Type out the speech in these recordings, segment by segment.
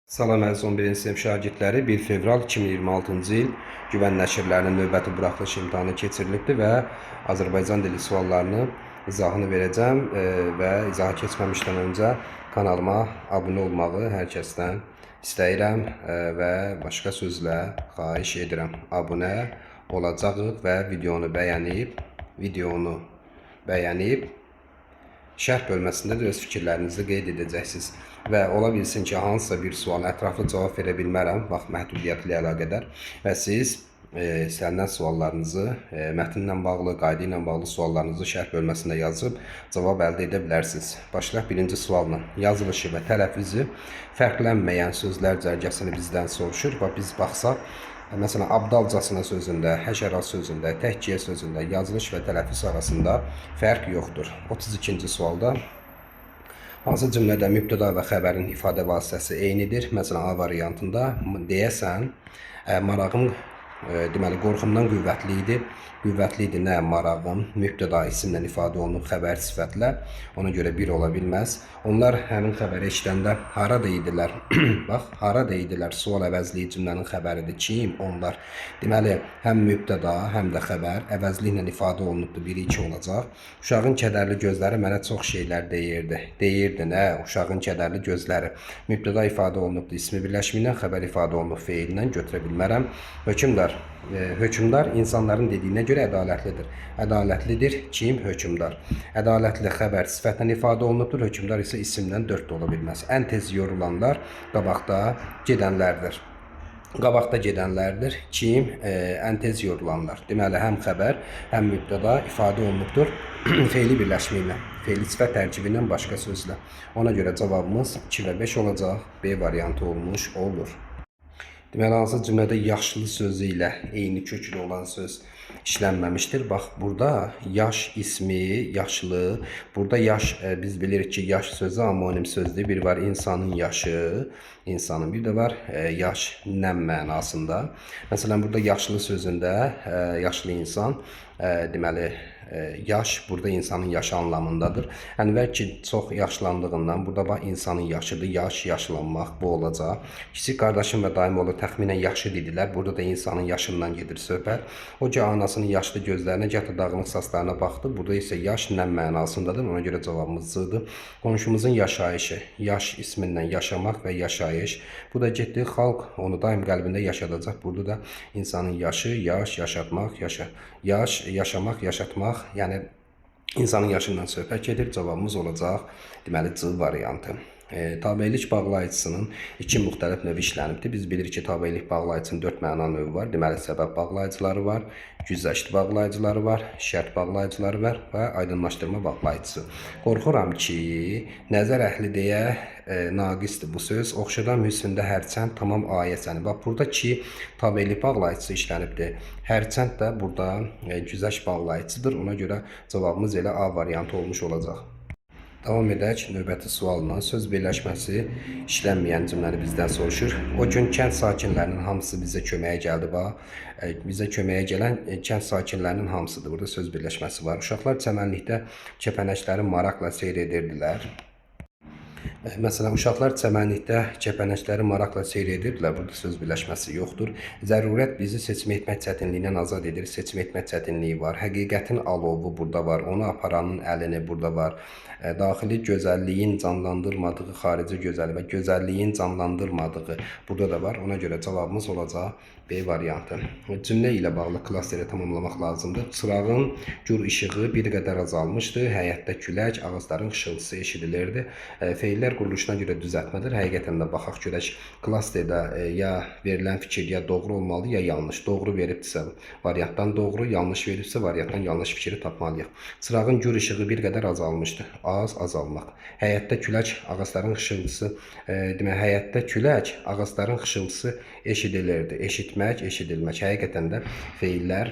Salam əziz 11-ci sinif şagirdləri, 1 fevral 2026-cı il güvən nəşrlərinin növbəti buraxılış imtahanı keçirilibdir və Azərbaycan dili suallarını izahını verəcəm və izaha keçməmişdən öncə kanalıma abunə olmağı hər kəsdən istəyirəm və başqa sözlə xahiş edirəm. Abunə olacağıq və videonu bəyənib şərh bölməsində də öz fikirlərinizi qeyd edəcəksiniz. Və ola bilsin ki, hansısa bir suala ətraflı cavab verə bilmərəm, vaxt məhdudiyyəti ilə əlaqədar və siz istənilən suallarınızı, mətnlə bağlı, qayda ilə bağlı suallarınızı şərh bölməsində yazıb cavab əldə edə bilərsiniz. Başlayaq birinci sualla. Yazılışı və tələffüzü fərqlənməyən sözlər cərgəsini bizdən soruşur və biz baxsaq, məsələn, abdalcasına sözündə, həşərat sözündə, təhkiyə sözündə yazılış və tələffüz arasında fərq yoxdur. 32-ci sualda hansı cümlədə mübtəda və xəbərin ifadə vasitəsi eynidir? Məsələn, A variantında deyəsən, marağım, deməli, qorxumdan qüvvətli idi. Qüvvətli idi nə? Marağım, mübtəda isimlə ifadə olunub, xəbər sifətlə. Ona görə bir ola bilməz. Onlar həmin xəbəri eşidəndə harada idilər? Bax, harada idilər? Sual əvəzliyi cümlənin xəbəridir. Kim? Onlar. Deməli, həm mübtəda, həm də xəbər əvəzliklə ifadə olunubdur. 1-2 olacaq. Uşağın kədərli gözləri mənə çox şeylər deyirdi. Deyirdi nə? Uşağın kədərli gözləri. Mübtəda ifadə olunubdur. İsmi birləşməklə, xəbər ifadə olunub feilindən götürə bilmərəm. Hökümdar insanların dediyinə görə ədalətlidir. Ədalətlidir kim? Hökümdar. Ədalətli xəbər sifətlə ifadə olunubdur. Hökümdar isə isimdən 4 ola bilməz. Ən tez yorulanlar qabaqda gedənlərdir. Qabaqda gedənlərdir. Kim? Ən tez yorulanlar. Deməli, həm xəbər, həm mübtəda ifadə olunubdur. Feili birləşməklə, feili sifət tərkibi ilə başqa sözlə. Ona görə cavabımız 2 və 5 olacaq. B variantı olmuş olur. Deməli, hansı cümlədə yaşlı sözü ilə eyni köklü olan söz işlənməmişdir? Bax, burada yaş ismi, yaşlı, burada yaş, biz bilirik ki, yaş sözü amonim sözdür. Bir var insanın yaşı, insanın, bir də var yaş nəm mənasında. Məsələn, burada yaşlı sözündə yaşlı insan, deməli, yaş burada insanın yaşı anlamındadır. Ənvər ki, çox yaşlandığından burada bax insanın yaşıdır. Yaş, yaşlanmaq bu olacaq. Kiçik qardaşım və dayım oğlu təxminən yaşlı dedilər. Burada da insanın yaşından gedir söhbət. O ki, anasının yaşlı gözlərinə, gətir dağınıq saçlarına baxdı. Burada isə yaş nəm mənasındadır. Ona görə cavabımız C-dir. Qonşumuzun yaşayışı, yaş ismindən yaşamaq və yaşayış. Bu da getdi, xalq onu daim qəlbində yaşadacaq. Burada da insanın yaşı, yaş, yaşatmaq, yaş, yaşamaq, yaşatmaq, yəni insanın yaşından söhbət gedir. Cavabımız olacaq, deməli, C variantı. Tabelik bağlayıcısının 2 müxtəlif növü işlənibdir. Biz bilirik ki, tabelik bağlayıcısının 4 məna növü var. Deməli, səbəb bağlayıcıları var, güzəşt bağlayıcıları var, şərt bağlayıcıları var və aydınlaşdırma bağlayıcısı. Qorxuram ki, nəzər əhli deyə naqisdir bu söz. Oxşadan mühsündə hərçənd tamam ayəsəni. Bax, burada ki, tabelik bağlayıcısı işlənibdir. Hərçənd də burada güzəşt bağlayıcıdır. Ona görə cavabımız elə A variantı olmuş olacaq. Davam edək növbəti sualla. Söz birləşməsi işlənməyən cümləni bizdən soruşur. O gün kənd sakinlərinin hamısı bizə köməyə gəldi. Bizə köməyə gələn kənd sakinlərinin hamısıdır. Burada söz birləşməsi var. Uşaqlar çəmənlikdə kəpənəkləri maraqla seyr edirdilər. Məsələn, uşaqlar çəmənlikdə kəpənəkləri maraqla seyr edirdilər. Burada söz birləşməsi yoxdur. Zərurət bizi seçmə etmək çətinliyindən azad edir. Seçmə etmək çətinliyi var. Həqiqətin alovu burada var. Onu aparanın əlini burada var. Daxili gözəlliyin canlandırmadığı xarici gözəllik və gözəlliyin canlandırmadığı burada da var. Ona görə cavabımız olacaq B variantı. Cümlə ilə bağlı klasteri tamamlamaq lazımdır. Çırağın gür işığı bir qədər azalmışdı. Həyətdə külək, ağacların xışıltısı eşidilirdi. Feillər quruluşuna görə düzəltmədir. Həqiqətən də baxaq görək, klasterdə ya verilən fikir ya doğru olmalı, ya yanlış. Doğru veribdirsə variantdan doğru, yanlış veribsə variantdan yanlış fikri tapmalıyıq. Çırağın gür işığı bir qədər azalmışdı. Az, azalmaq. Həyətdə külək, ağacların xışıltısı, demək, həyətdə külək, ağacların xışıltısı eşidilirdi. Eşitmək, eşidilmək. Həqiqətən də feillər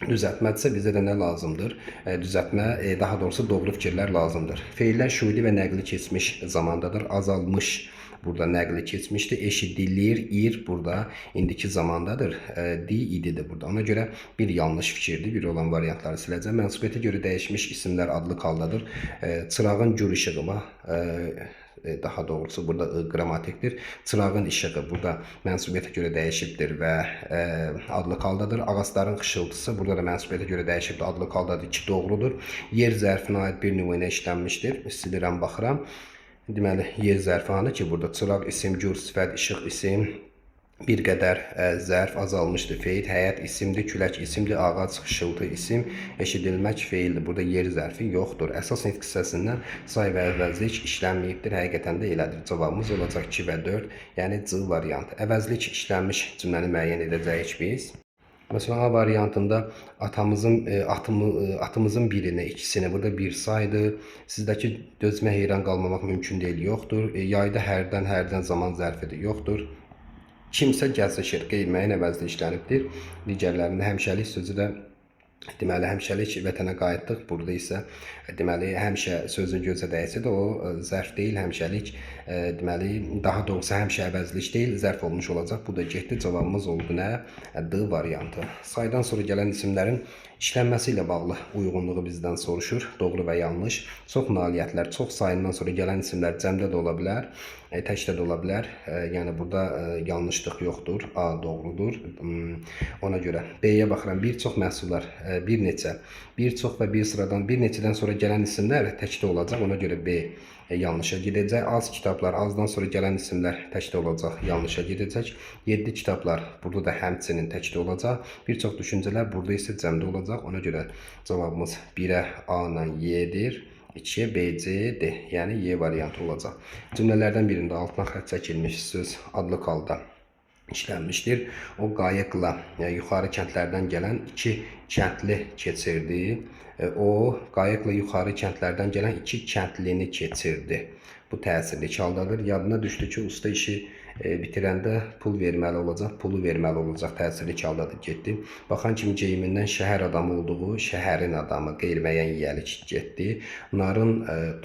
düzəltmədirsə bizə də nə lazımdır? Düzəltmə, daha doğrusu doğru fikirlər lazımdır. Feillər şüudi və nəqli keçmiş zamandadır. Azalmış burada nəqli keçmişdir. Eşidilir, ir burada indiki zamandadır. Di, ididir burada. Ona görə bir yanlış fikirdir. Bir olan variantları siləcəm. Mənsubiyyətə görə dəyişmiş isimlər adlı haldadır. Çırağın gür işığı, daha doğrusu burada qrammatikdir. Çırağın işığı burada mənsubiyyətə görə dəyişibdir və adlı qaldadır. Ağacların xışıltısı burada da mənsubiyyətə görə dəyişibdir, adlı qaldadır. 2 doğrudur. Yer zərfinə aid bir nümunə işlənmişdir. Silirəm, baxıram. Deməli, yer zərfi hanı ki, burada çıraq isim, gür sifət, işıq isim, bir qədər zərf azalmışdır. Feil həyat isimdir, külək isimdir, ağac xışıltı isim, eşidilmək feildir. Burada yer zərfi yoxdur. Əsas nitq hissəsindən say və əvəzlik işlənməyibdir. Həqiqətən də elədir. Cavabımız olacaq 2 və 4, yəni C variantı. Əvəzlik işlənmiş cümləni müəyyən edəcəyik biz. Mesela A variantında atımızın birini, ikisini, burada bir saydı. Sizdəki dözmə heyran qalmamaq mümkün deyil, yoxdur. Yayda hərdən zaman zərfidir, yoxdur. Kimsə gəzişir, qeyd-müəyyən əvəzli işlənibdir. Digərlərində həmişəlik sözü də deməli həmişəlik vətənə qayıtdıq. Burada isə deməli həmişə sözün gözə dəysə də o zərf deyil, həmişəlik deməli daha doğrusu həmişə əvəzlik deyil, zərf olmuş olacaq. Bu da getdi. Cavabımız oldu nə? D variantı. Saydan sonra gələn isimlərin işlənməsi ilə bağlı uyğunluğu bizdən soruşur. Doğru və yanlış. Çox nailiyyətlər, çox sayından sonra gələn isimlər cəmdə də ola bilər, təkdə də ola bilər. Yəni burada yanlışlıq yoxdur. A doğrudur. Ona görə B-yə baxıram. Bir çox məhsullar, bir neçə, bir çox və bir sıradan bir neçədən sonra gələn isimlər təkdə olacaq. Ona görə B yanlışa gedəcək. Az kitablar, azdan sonra gələn isimlər təkdə olacaq, yanlışa gedəcək. 7 kitablar, burada da həmçinin təkdə olacaq. Bir çox düşüncələr burada isə cəmdə olacaq. Ona görə cavabımız 1-ə A ilə Y-dir. 2-yə B, C, D, yəni Y variantı olacaq. Cümlələrdən birində altına xətt çəkilmiş söz adlı qalda işlənmişdir. O qayıqla yuxarı kəndlərdən gələn 2 kəndli keçirdi. O qayıqla yuxarı kəndlərdən gələn 2 kəndlini keçirdi. Bu təsirli haldadır. Yadına düşdü ki, usta işi bitirəndə pul verməli olacaq, pulu verməli olacaq. Təsirli haldadır, getdi. Baxan kimi geyimindən şəhər adamı olduğu, şəhərin adamı, qeyri-müəyyən yiyəlik getdi. Narın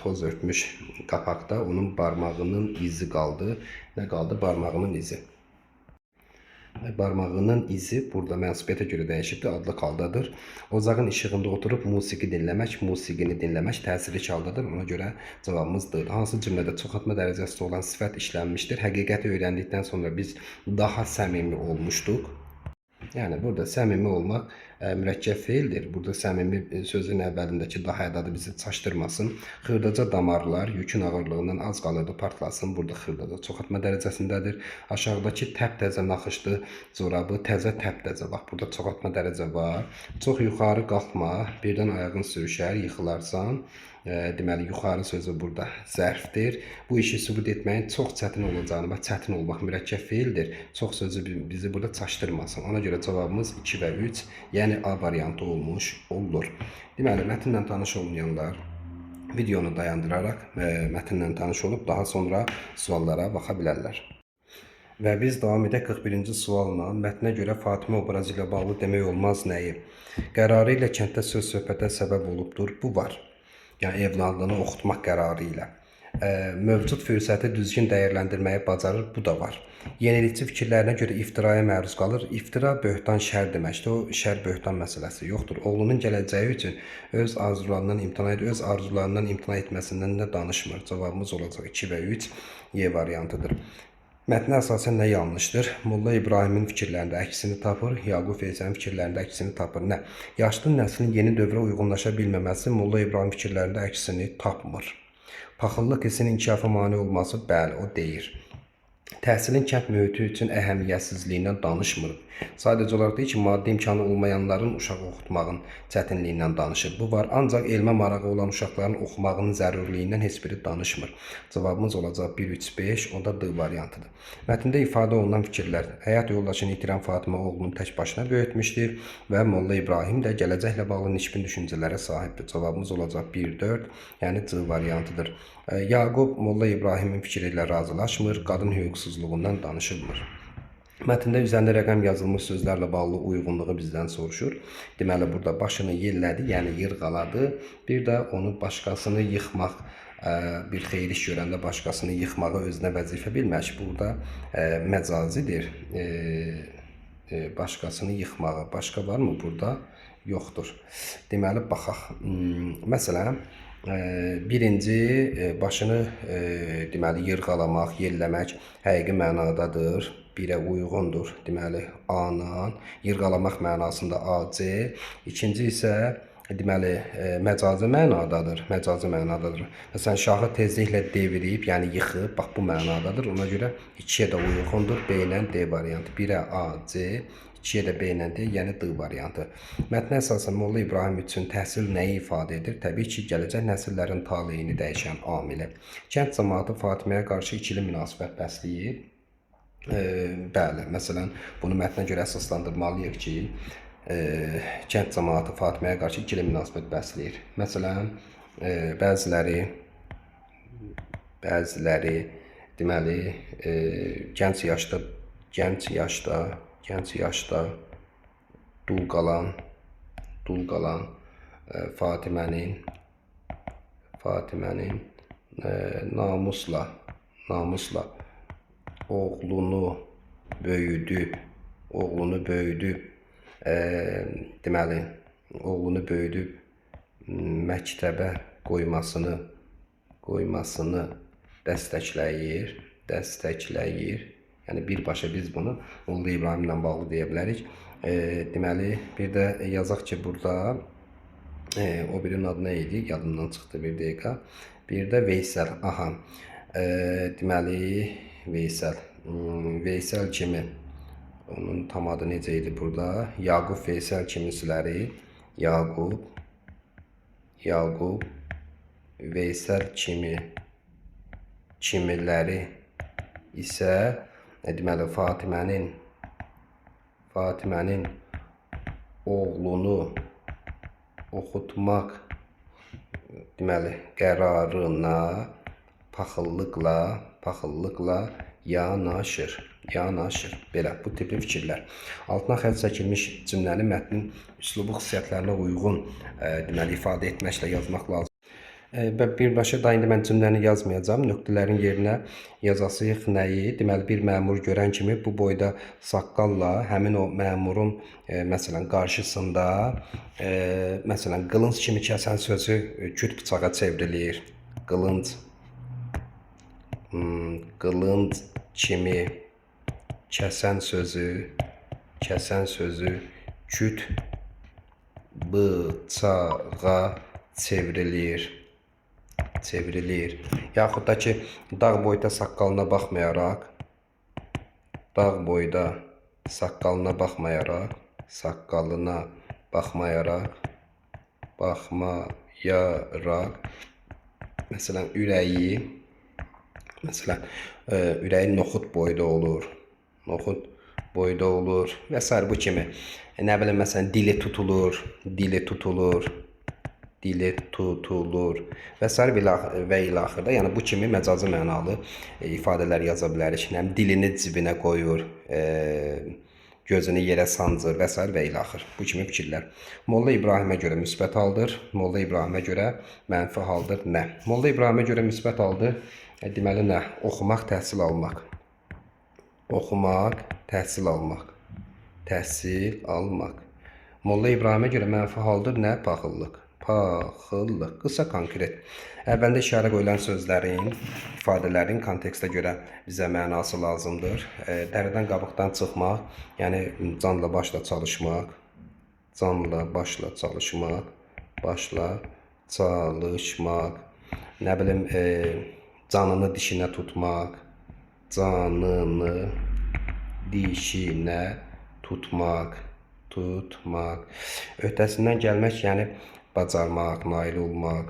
toz örtmüş qapaqda onun barmağının izi qaldı. Nə qaldı? Barmağının izi. Barmağının izi burada mənsubiyyətə görə dəyişibdir, adlı qaldadır. Ocağın işığında oturub musiqi dinləmək, musiqini dinləmək təsirli haldadır. Ona görə cavabımız D. Hansı cümlədə çoxaltma dərəcəsində olan sifət işlənmişdir? Həqiqəti öyrəndikdən sonra biz daha səmimi olmuşduq. Yəni burada səmimi olmaq mürəkkəb feildir. Burada səmimi sözün əvvəlindəki daha ədadı bizi çaşdırmasın. Xırdaca damarlar yükün ağırlığından az qalırdı, partlasın. Burada xırdaca çoxaltma dərəcəsindədir. Aşağıdakı təp-təzə naxışlı corabı, təzə təp-təzə. Bax, burada çoxaltma dərəcə var. Çox yuxarı qalxma, birdən ayağın sürüşər, yıxılarsan. Deməli, yuxarı sözü burada zərfdir. Bu işi sübut etməyin çox çətin olacağını və çətin olmaq mürəkkəb feildir. Çox sözü bizi burada çaşdırmasın. Ona görə cavabımız 2 və 3, yəni A variantı olmuş olur. Deməli, mətnlə tanış olmayanlar videonu dayandıraraq mətnlə tanış olub daha sonra suallara baxa bilərlər. Və biz davam edək 41-ci sualla. Mətnə görə Fatimə obrazı ilə bağlı demək olmaz nəyi? Qərarı ilə kənddə söz-söhbətə səbəb olubdur. Bu var. Yəni evladını oxutmaq qərarı ilə. Mövcud fürsəti düzgün dəyərləndirməyi bacarır, bu da var. Yenilikçi fikirlərinə görə iftiraya məruz qalır. İftira, böhtan, şər deməkdir. O şər, böhtan məsələsi yoxdur. Oğlunun gələcəyi üçün öz arzularından imtina edir, öz arzularından imtina etməsindən də danışmır. Cavabımız olacaq 2 və 3, Y variantıdır. Mətnə əsasən nə yanlışdır? Molla İbrahimin fikirlərində əksini tapır, Yaqub Veysənin fikirlərində əksini tapır. Nə? Yaşlı nəslin yeni dövrə uyğunlaşa bilməməsi Molla İbrahim fikirlərində əksini tapmır. Paxıllıq hissinin inkişafa mane olması, bəli, o deyir. Təhsilin kənd mühiti üçün əhəmiyyətsizliyindən danışmır. Sadəcə olaraq deyir ki, maddi imkanı olmayanların uşaq oxutmağın çətinliyindən danışır. Bu var, ancaq elmə marağı olan uşaqların oxumağının zəruriliyindən heç biri danışmır. Cavabımız olacaq 1, 3, 5, o da D variantıdır. Mətndə ifadə olunan fikirlər. Həyat yoldaşını itirən Fatimə oğlunu tək başına böyütmüşdür və Molla İbrahim də gələcəklə bağlı nisbin düşüncələrə sahibdir. Cavabımız olacaq 1, 4, yəni C variantıdır. Yaqub Molla İbrahimin fikri ilə razılaşmır, qadın hüquqsuzluğundan danışılmır. Mətndə üzərində rəqəm yazılmış sözlərlə bağlı uyğunluğu bizdən soruşur. Deməli, burada başını yellədi, yəni yırğaladı. Bir də onu başqasını yıxmaq, bir xeyir iş görəndə başqasını yıxmağı özünə vəzifə bilmək. Burada məcazidir. Başqasını yıxmağı. Başqa varmı burada? Yoxdur. Deməli, baxaq. Məsələn, Birinci, başını deməli yırğalamaq, yelləmək həqiqi mənadadır. Birə uyğundur. Deməli A-nan yırğalamaq mənasında AC. İkinci isə deməli məcazi mənadadır. Məcazi mənadadır. Məsələn, şahı tezliklə devirib, yəni yıxıb, bax bu mənadadır. Ona görə 2-yə də uyğundur. B ilə D variantı. 1-ə AC, 2-yə də B ilə D, yəni D variantı. Mətnə əsasən Molla İbrahim üçün təhsil nəyi ifadə edir? Təbii ki, gələcək nəsillərin taleyini dəyişən amili. Kənd cəmaatı Fatiməyə qarşı ikili münasibət bəsləyir. Bəli, məsələn, bunu mətnə görə əsaslandırmalıyıq ki, kənd cəmaatı Fatiməyə qarşı ikili münasibət bəsləyir. Məsələn, bəziləri deməli gənc yaşda dul qalan Fatimənin namusla oğlunu böyüdüb, deməli oğlunu böyüdüb məktəbə qoymasını dəstəkləyir. Yəni birbaşa biz bunu Molla İbrahimlə bağlı deyə bilərik. Deməli bir də yazaq ki, burada o birinin adı nə idi? Yadımdan çıxdı, bir dəqiqə. Bir də Veysel. Aha. Deməli Veysel kimi, onun tam adı necə idi burada? Yaqub Veysel kimisiləri, Yaqub Veysel kimiləri isə deməli Fatimənin oğlunu oxutmaq deməli qərarına paxıllıqla yanaşır. Belə bu tipli fikirlər. Altına xətt çəkilmiş cümləni mətnin üslubu xüsusiyyətlərinə uyğun deməli ifadə etməklə yazmaq lazımdır. Və birbaşa da indi mən cümləni yazmayacağam. Nöqtələrin yerinə yazacağıq nəyi? Deməli bir məmur görən kimi bu boyda saqqalla həmin o məmurun məsələn qarşısında məsələn qılınc kimi kəsən sözü küt bıçağa çevrilir. Qılınc kimi kəsən sözü küt bıçağa çevrilir. Yaxud da ki, dağ boyda saqqalına baxmayaraq məsələn ürəyi noxud boyda olur və s. bu kimi. Nə bilim, məsələn dili tutulur və s. və ilə axırda. Yəni bu kimi məcazi mənalı ifadələr yaza bilərik. Dilini cibinə qoyur, gözünü yerə sancır və s. və ilə axır. Bu kimi fikirlər. Molla İbrahimə görə müsbət haldır. Molla İbrahimə görə mənfi haldır. Nə? Molla İbrahimə görə müsbət haldır. Deməli nə? Oxumaq, təhsil almaq. Molla İbrahimə görə mənfi haldır. Nə? Paxıllıq. Qısa, konkret. Əvvəldə işarə qoyulan sözlərin, ifadələrin kontekstə görə bizə mənası lazımdır. Dəridən qabıqdan çıxmaq, yəni canla başla çalışmaq, nə bilim, canını dişinə tutmaq, öhdəsindən gəlmək, yəni bacarmaq, nail olmaq,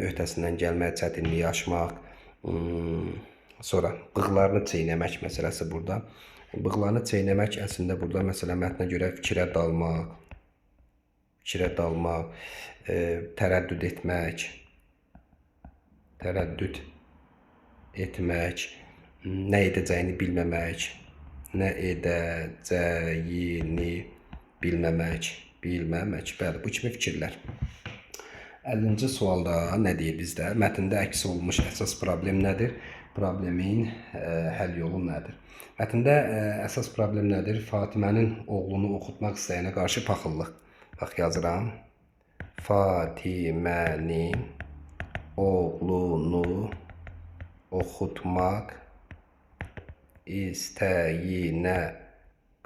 öhdəsindən gəlmək, çətinliyi aşmaq. Sonra bığlarını çeynəmək məsələsi burada. Bığlarını çeynəmək əslində burada məsələn mətnə görə fikrə dalmaq, tərəddüd etmək, nə edəcəyini bilməmək, bəli, bu kimi fikirlər. 50-ci sualda nə deyir bizdə? Mətndə əks olunmuş əsas problem nədir? Problemin həll yolu nədir? Mətndə əsas problem nədir? Fatimənin oğlunu oxutmaq istəyənə qarşı paxıllıq. Bax yazıram. Fatimənin oğlunu oxutmaq istəyinə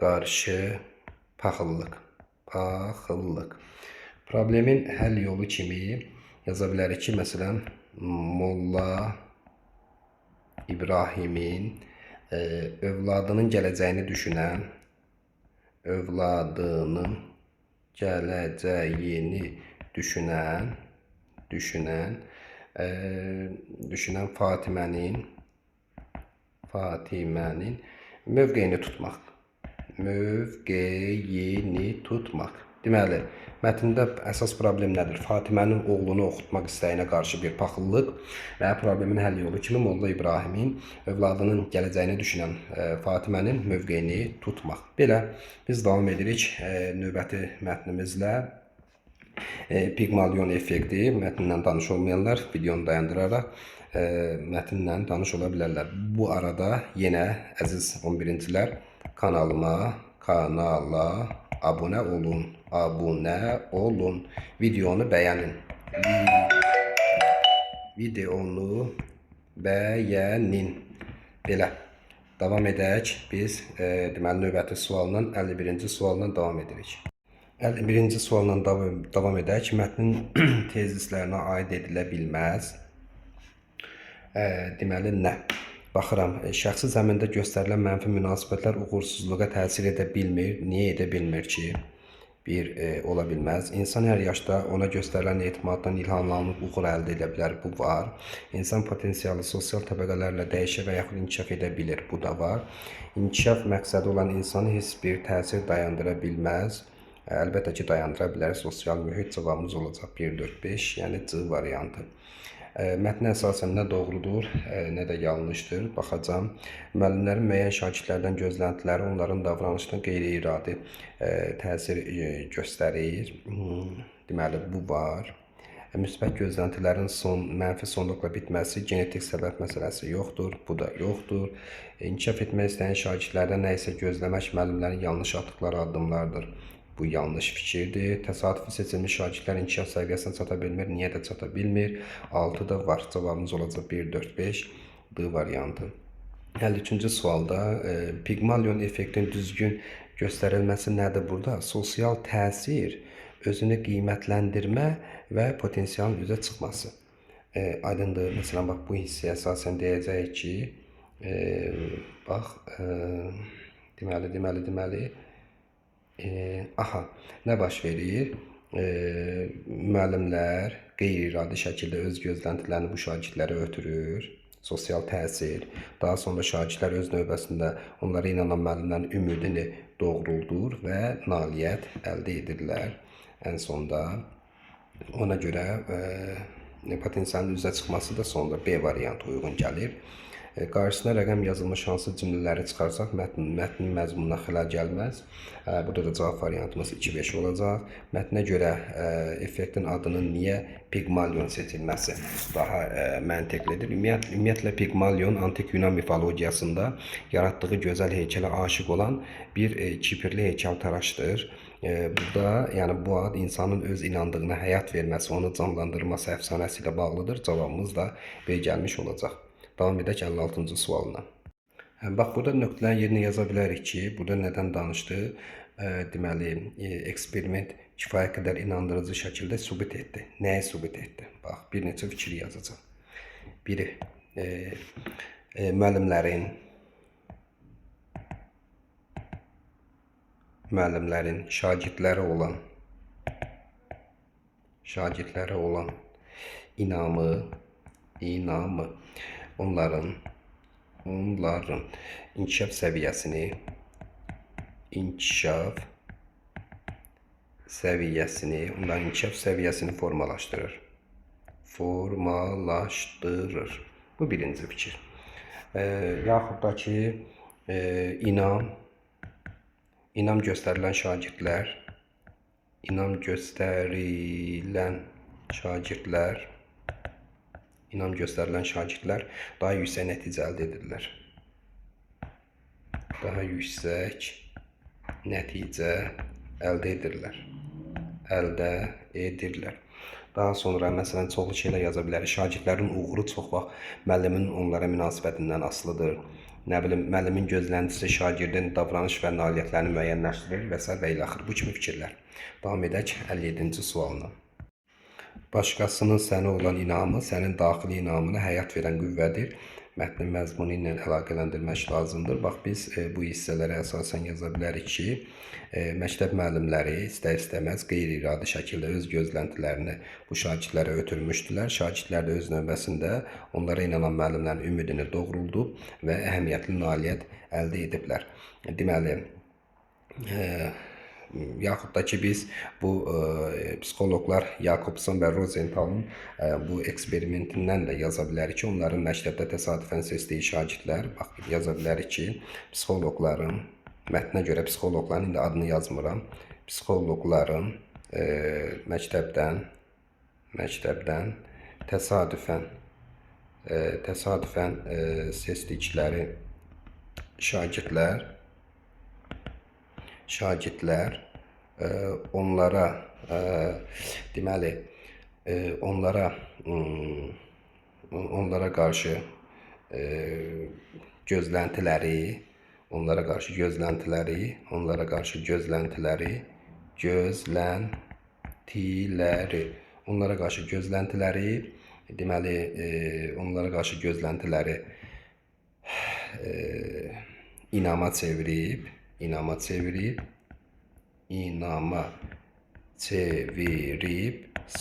qarşı paxıllıq. Paxıllıq. Problemin həll yolu kimi yaza bilərik ki, məsələn, Molla İbrahimin övladının gələcəyini düşünən Fatimənin mövqeyini tutmaq. Deməli, mətndə əsas problem nədir? Fatimənin oğlunu oxutmaq istəyinə qarşı bir paxıllıq və problemin həll yolu kimi Molla İbrahimin övladının gələcəyini düşünən Fatimənin mövqeyini tutmaq. Belə biz davam edirik növbəti mətnimizlə. Pigmalion effekti mətndən tanış olmayanlar videonu dayandıraraq mətnlə tanış ola bilərlər. Bu arada yenə əziz 11-cilər kanala abunə olun. Videonu bəyənin. Belə davam edək. Biz deməli növbəti sualla 51-ci sualla davam edirik. 51-ci sualla davam edək. Mətnin tezislərinə aid edilə bilməz. Deməli nə? Baxıram, şəxsi zəmində göstərilən mənfi münasibətlər uğursuzluğa təsir edə bilmir. Niyə edə bilmir ki? Ola bilməz. İnsan hər yaşda ona göstərilən etimaddan ilhamlanıb uğur əldə edə bilər. Bu var. İnsan potensialı sosial təbəqələrlə dəyişə və yaxud inkişaf edə bilir. Bu da var. İnkişaf məqsədi olan insanı heç bir təsir dayandıra bilməz. Əlbəttə ki, dayandıra bilər. Sosial mühit cavabımız olacaq 1-4-5, yəni C variantı. Mətnə əsasən nə doğrudur, nə də yanlışdır. Baxacam. Müəllimlərin müəyyən şagirdlərdən gözləntiləri onların davranışına qeyri-iradi təsir göstərir. Deməli, bu var. Müsbət gözləntilərin mənfi sonluqla bitməsi genetik səbəb məsələsi yoxdur. Bu da yoxdur. İnkişaf etmək istəyən şagirdlərdən nə isə gözləmək müəllimlərin yanlış atdıqları addımlardır. Bu yanlış fikirdir. Təsadüfi seçilmiş şagirdlər inkişaf səviyyəsinə çata bilmir. Niyə də çata bilmir? 6 da var. Cavabımız olacaq 1-4-5. D variantı. 53-cü sualda Pigmalion effektinin düzgün göstərilməsi nədir burada? Sosial təsir, özünü qiymətləndirmə və potensialın üzə çıxması. Aydındır. Məsələn, bax, bu hissəyə əsasən deyəcəyik ki, bax, deməli, nə baş verir? Müəllimlər qeyri-iradi şəkildə öz gözləntilərini bu şagirdlərə ötürür. Sosial təsir. Daha sonra şagirdlər öz növbəsində onlara inanan müəllimlərin ümidini doğruldur və nailiyyət əldə edirlər. Ən sonda ona görə potensialın üzə çıxması da sonda B variantı uyğun gəlir. Qarşısına rəqəm yazılmış hansı cümlələri çıxarsaq mətnin məzmununa xələl gəlməz. Burada da cavab variantımız 2-5 olacaq. Mətnə görə effektin adının niyə Pigmalion seçilməsi daha məntiqlidir. Ümumiyyətlə Pigmalion antik Yunan mifologiyasında yaratdığı gözəl heykələ aşiq olan bir kipirli heykəltaraşdır. Burada yəni bu ad insanın öz inandığına həyat verməsi, onu canlandırması əfsanəsi ilə bağlıdır. Cavabımız da B gəlmiş olacaq. Davam edək 56-cı sualına. Bax, burada nöqtələrin yerinə yaza bilərik ki, burada nədən danışdı? Deməli, eksperiment kifayət qədər inandırıcı şəkildə sübut etdi. Nəyi sübut etdi? Bax, bir neçə fikir yazacaq. Biri, müəllimlərin şagirdlərə olan inamı, onların inkişaf səviyyəsini formalaşdırır. Bu birinci fikir. Yaxud da ki, inam göstərilən şagirdlər, inam göstərilən şagirdlər daha yüksək nəticə əldə edirlər. Daha yüksək nəticə əldə edirlər. Daha sonra məsələn çoxlu şeylər yaza bilərik. Şagirdlərin uğuru çox vaxt müəllimin onlara münasibətindən asılıdır. Nə bilim, müəllimin gözləntisi şagirdin davranış və nailiyyətlərini müəyyənləşdirir və s. və ilə axır. Bu kimi fikirlər. Davam edək 57-ci sualına. Başqasının sənə olan inamı, sənin daxili inamına həyat verən qüvvədir. Mətnin məzmunu ilə əlaqələndirmək lazımdır. Bax, biz bu hissələrə əsasən yaza bilərik ki, məktəb müəllimləri istər-istəməz qeyri-iradi şəkildə öz gözləntilərini bu şagirdlərə ötürmüşdülər. Şagirdlər də öz növbəsində onlara inanan müəllimlərin ümidini doğruldub və əhəmiyyətli nailiyyət əldə ediblər. Deməli, yaxud da ki biz bu psixoloqlar Jakobson və Rosenthal'ın bu eksperimentindən də yaza bilərik ki, onların məktəbdə təsadüfən seçdiyi şagirdlər, bax, yaza bilərik ki, psixoloqların, mətnə görə psixoloqların, indi adını yazmıram, psixoloqların məktəbdən təsadüfən seçdikləri şagirdlər onlara deməli onlara qarşı gözləntiləri inama çevirib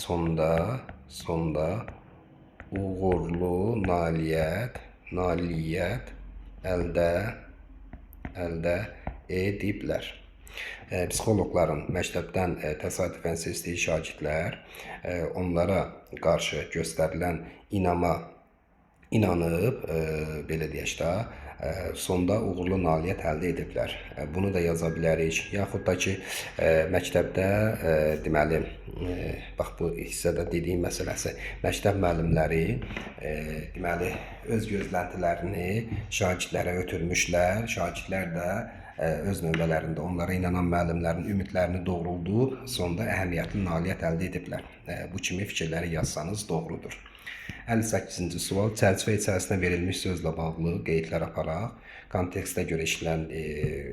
sonda uğurlu nailiyyət əldə ediblər. Psixoloqların məktəbdən təsadüfən seçdiyi şagirdlər onlara qarşı göstərilən inanıb, belə deyək də, sonda uğurlu nailiyyət əldə ediblər. Bunu da yaza bilərik. Yaxud da ki, məktəbdə, deməli, bax, bu hissədə dediyim məsələsi, məktəb müəllimləri, deməli, öz gözləntilərini şagirdlərə ötürmüşlər. Şagirdlər də öz növbələrində onlara inanan müəllimlərin ümidlərini doğruldub, sonda əhəmiyyətli nailiyyət əldə ediblər. Bu kimi fikirləri yazsanız doğrudur. 58-ci sual. Çərçivə içərisində verilmiş sözlə bağlı qeydlər aparaq, kontekstə görə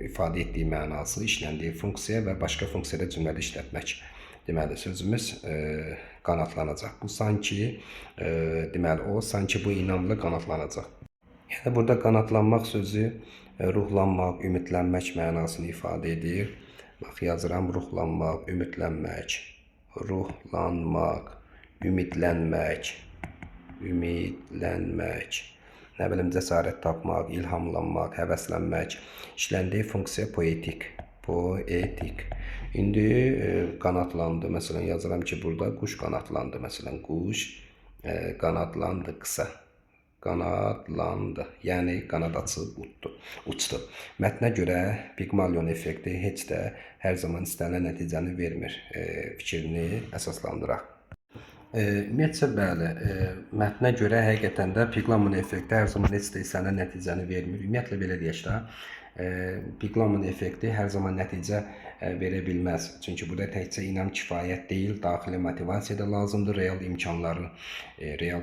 ifadə etdiyi mənası, işləndiyi funksiya və başqa funksiyada cümlədə işlətmək. Deməli, sözümüz qanatlanacaq. Bu sanki, deməli, o sanki bu inamla qanatlanacaq. Yəni, burada qanatlanmaq sözü ruhlanmaq, ümidlənmək mənasını ifadə edir. Bax, yazıram, ruhlanmaq, ümidlənmək, ümidlənmək, nə bilim, cəsarət tapmaq, ilhamlanmaq, həvəslənmək. İşləndiyi funksiya poetik. İndi qanatlandı, məsələn, yazıram ki, burada quş qanatlandı, məsələn, quş qanatlandı, qısa. Qanatlandı, yəni qanad açıb uçdu. Mətnə görə Pigmalion effekti heç də hər zaman istənilən nəticəni vermir fikrini əsaslandıraq. Ümumiyyətcə, bəli, mətnə görə həqiqətən də Pigmalion effekti hər zaman heç də istənilən nəticəni vermir. Ümumiyyətlə, belə deyək də, Pigmalion effekti hər zaman nəticə verə bilməz. Çünki burada təkcə inam kifayət deyil, daxili motivasiya da lazımdır, real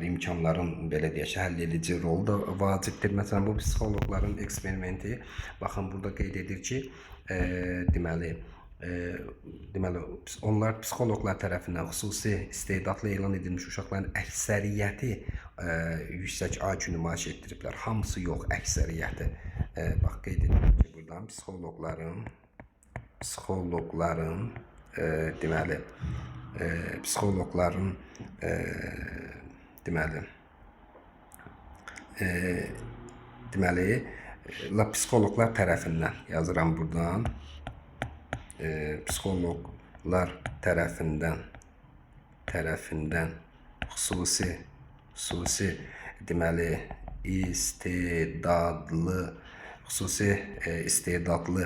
imkanların belə deyək, həll edici rolu da vacibdir. Məsələn, bu psixoloqların eksperimenti, baxın, burada qeyd edir ki, deməli, onlar psixoloqlar tərəfindən xüsusi istedadlı elan edilmiş uşaqların əksəriyyəti yüksək IQ nümayiş etdiriblər. Hamısı yox, əksəriyyəti. Bax, qeyd edir ki, buradan psixoloqların psixoloqlar tərəfindən yazıram buradan. Psixoloqlar tərəfindən xüsusi deməli xüsusi istedadlı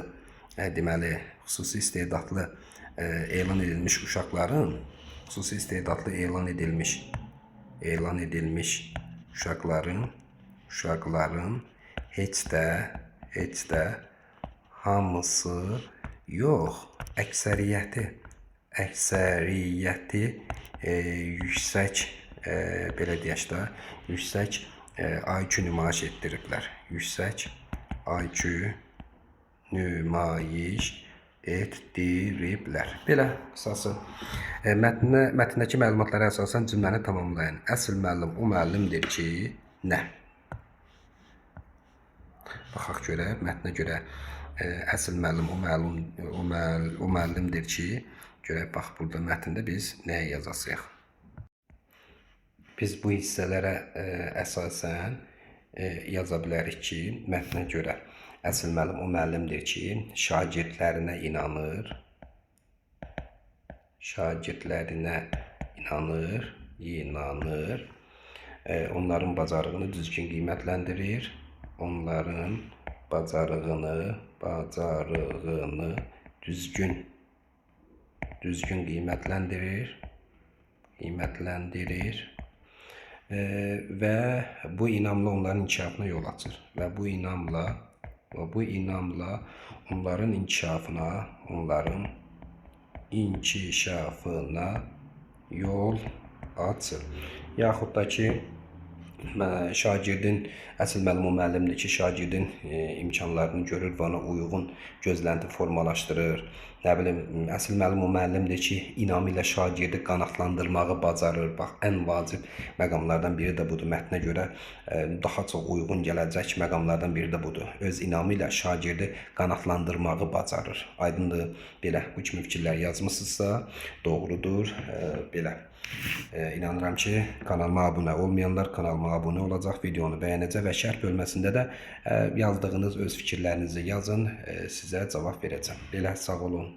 elan edilmiş uşaqların xüsusi istedadlı elan edilmiş uşaqların heç də hamısı yox, əksəriyyəti yüksək belə deyək də, yüksək IQ nümayiş etdiriblər. Yüksək IQ nümayiş etdiriblər. Belə qısası. Mətndəki məlumatlara əsasən cümləni tamamlayın. Əsl müəllim o müəllimdir ki, nə? Baxaq görək, mətnə görə əsl müəllim o müəllimdir ki, görək, bax, burada mətndə biz nəyə yazacağıq? Biz bu hissələrə əsasən yaza bilərik ki, mətnə görə əsl müəllim o müəllimdir ki, şagirdlərinə inanır, onların bacarığını düzgün qiymətləndirir, onların bacarığını düzgün qiymətləndirir və bu inamla onların inkişafına yol açır və bu inamla onların inkişafına yol açır. Yaxud da ki, şagirdin, əsl müəllim o müəllimdir ki, şagirdin imkanlarını görür və ona uyğun gözlənti formalaşdırır. Nə bilim, əsl müəllim o müəllimdir ki, inamı ilə şagirdi qanatlandırmağı bacarır. Bax, ən vacib məqamlardan biri də budur. Mətnə görə daha çox uyğun gələcək məqamlardan biri də budur. Öz inamı ilə şagirdi qanatlandırmağı bacarır. Aydındır, belə bu kimi fikirlər yazmısınızsa doğrudur, belə. İnanıram ki, kanalıma abunə olmayanlar kanalıma abunə olacaq, videonu bəyənəcək və şərh bölməsində də yazdığınız öz fikirlərinizi yazın, sizə cavab verəcəm. Belə, sağ olun.